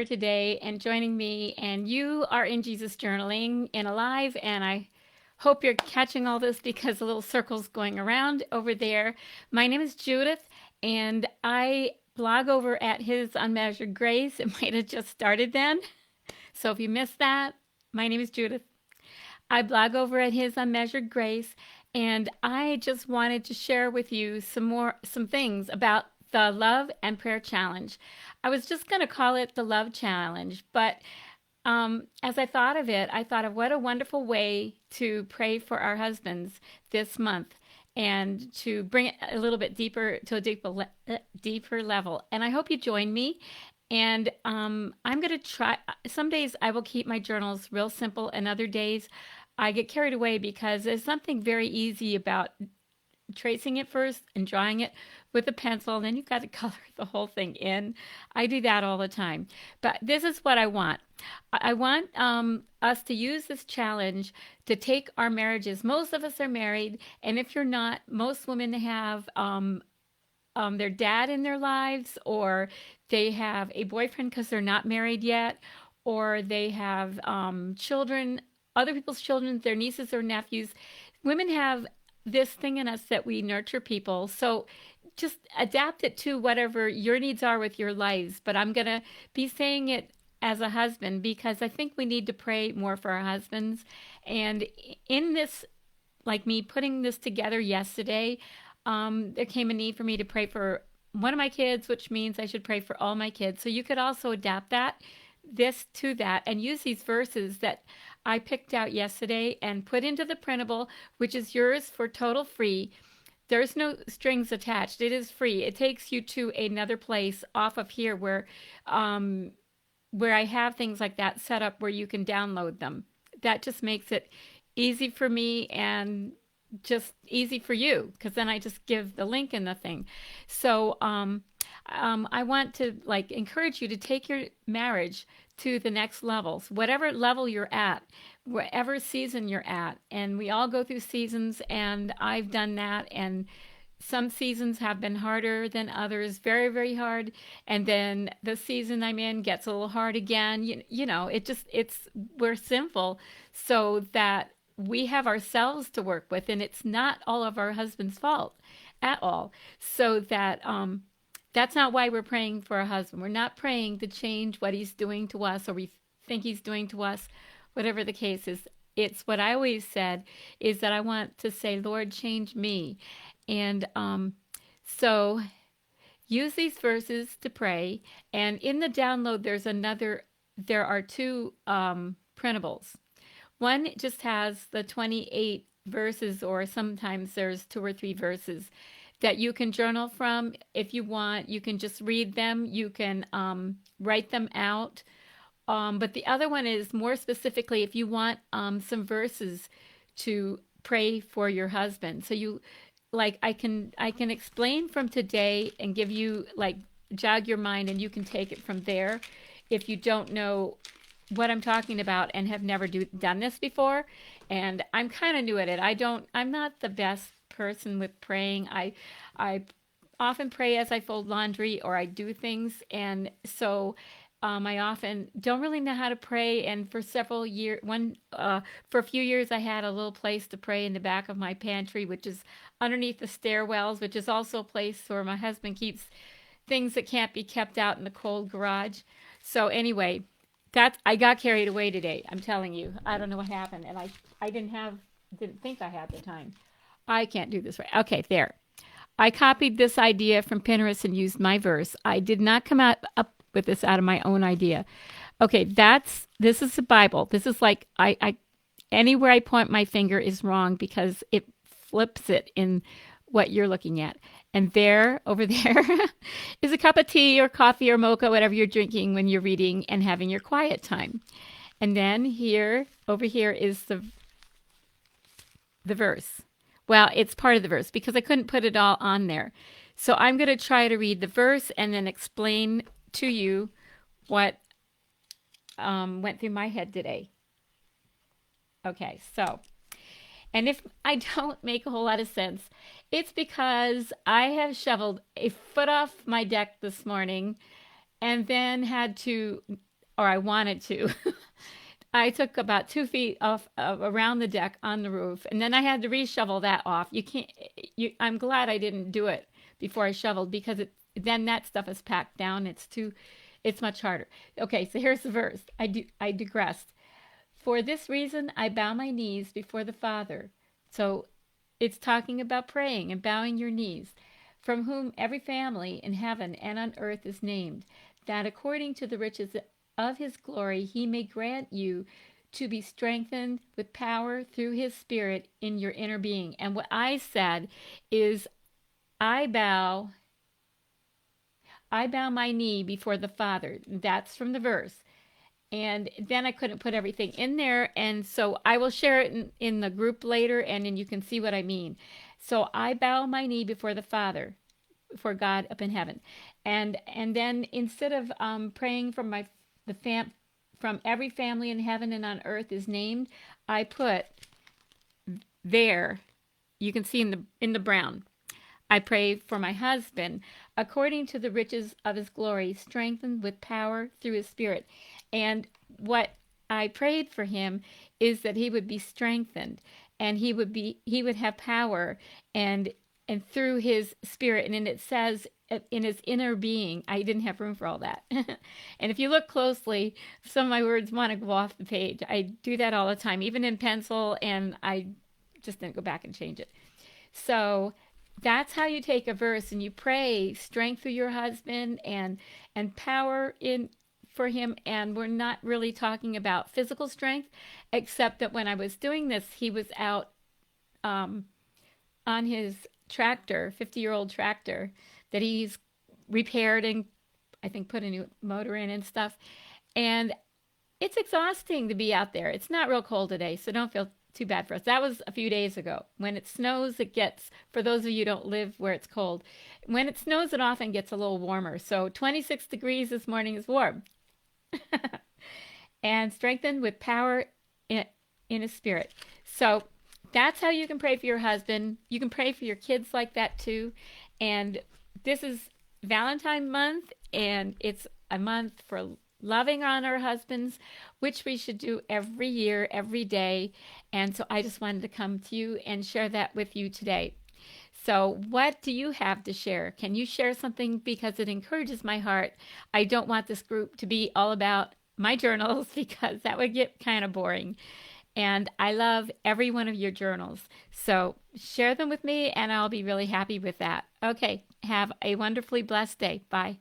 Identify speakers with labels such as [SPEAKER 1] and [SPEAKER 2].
[SPEAKER 1] here today and joining me. And you are in Jesus Journaling and Alive. And I hope you're catching all this because the little circle's going around over there. My name is Judith, and I blog over at His Unmeasured Grace. It might have just started then. So if you missed that, my name is Judith. I blog over at His Unmeasured Grace, and I just wanted to share with you some things about the Love and Prayer Challenge. I was just going to call it the Love Challenge, but as I thought of it, I thought of what a wonderful way to pray for our husbands this month and to bring it a little bit deeper to a deeper level. And I hope you join me. And I'm going to try. Some days I will keep my journals real simple, and other days I get carried away because there's something very easy about tracing it first and drawing it with a pencil, and then you've got to color the whole thing in. I do that all the time. But this is what I want. I want us to use this challenge to take our marriages. Most of us are married, and if you're not, most women have their dad in their lives, or they have a boyfriend because they're not married yet, or they have children, other people's children, their nieces or nephews. Women have this thing in us that we nurture people. So just adapt it to whatever your needs are with your lives. But I'm going to be saying it as a husband because I think we need to pray more for our husbands. And in this, like me putting this together yesterday, there came a need for me to pray for one of my kids, which means I should pray for all my kids. So you could also adapt this to that, and use these verses that I picked out yesterday and put into the printable, which is yours for total free. There's no strings attached. It is free. It takes you to another place off of here where I have things like that set up where you can download them. That just makes it easy for me and just easy for you, because then I just give the link in the thing. So I want to encourage you to take your marriage to the next levels, whatever level you're at, whatever season you're at. And we all go through seasons, and I've done that. And some seasons have been harder than others, very, very hard. And then the season I'm in gets a little hard again. We're sinful, so that we have ourselves to work with, and it's not all of our husband's fault at all. So that's not why we're praying for a husband. We're not praying to change what he's doing to us, or we think he's doing to us, whatever the case is. It's what I always said, is that I want to say, Lord, change me. And so use these verses to pray. And in the download, there are two printables. One just has the 28 verses, or sometimes there's 2 or 3 verses that you can journal from. If you want, you can just read them. You can write them out. But the other one is more specifically if you want some verses to pray for your husband. So I can explain from today and give you, jog your mind, and you can take it from there if you don't know what I'm talking about and have never done this before. And I'm kind of new at it. I'm not the best person with praying. I often pray as I fold laundry or I do things. And so I often don't really know how to pray. And for several years, for a few years, I had a little place to pray in the back of my pantry, which is underneath the stairwells, which is also a place where my husband keeps things that can't be kept out in the cold garage. So anyway, I got carried away today. I'm telling you. I don't know what happened, and I didn't think I had the time. I can't do this right. Okay, there. I copied this idea from Pinterest and used my verse. I did not come up with this out of my own idea. Okay, this is the Bible. This is I anywhere I point my finger is wrong because it flips it in what you're looking at. And over there is a cup of tea or coffee or mocha, whatever you're drinking when you're reading and having your quiet time. And then over here is the verse. Well, it's part of the verse because I couldn't put it all on there. So I'm going to try to read the verse and then explain to you what went through my head today. Okay, so, and if I don't make a whole lot of sense, it's because I have shoveled a foot off my deck this morning and then had to or I wanted to. I took about 2 feet off around the deck on the roof, and then I had to reshovel that off. You can't. I'm glad I didn't do it before I shoveled because then that stuff is packed down. It's much harder. Okay, so here's the verse. I digressed. For this reason, I bow my knees before the Father. So it's talking about praying and bowing your knees, from whom every family in heaven and on earth is named, that according to the riches of his glory he may grant you to be strengthened with power through his Spirit in your inner being. And what I said is, I bow my knee before the Father. That's from the verse. And then I couldn't put everything in there. And so I will share it in the group later, and then you can see what I mean. So I bow my knee before the Father, for God up in heaven. And then instead of praying from from every family in heaven and on earth is named, I put there, you can see in the brown, I pray for my husband, according to the riches of his glory, strengthened with power through his Spirit. And what I prayed for him is that he would be strengthened, and he would have power, and through his Spirit. And then it says in his inner being. I didn't have room for all that. And if you look closely, some of my words want to go off the page. I do that all the time, even in pencil, and I just didn't go back and change it. So that's how you take a verse and you pray strength through your husband and power in for him. And we're not really talking about physical strength, except that when I was doing this, he was out on his tractor, 50-year-old tractor that he's repaired and I think put a new motor in and stuff. And it's exhausting to be out there. It's not real cold today, so don't feel too bad for us. That was a few days ago. When it snows, it gets, for those of you who don't live where it's cold, when it snows, it often gets a little warmer. So 26 degrees this morning is warm. And strengthened with power in his Spirit. So that's how you can pray for your husband. You can pray for your kids like that too. And this is Valentine month, and it's a month for loving on our husbands, which we should do every year, every day. And so I just wanted to come to you and share that with you today. So what do you have to share? Can you share something? Because it encourages my heart. I don't want this group to be all about my journals because that would get kind of boring. And I love every one of your journals. So share them with me and I'll be really happy with that. Okay, have a wonderfully blessed day. Bye.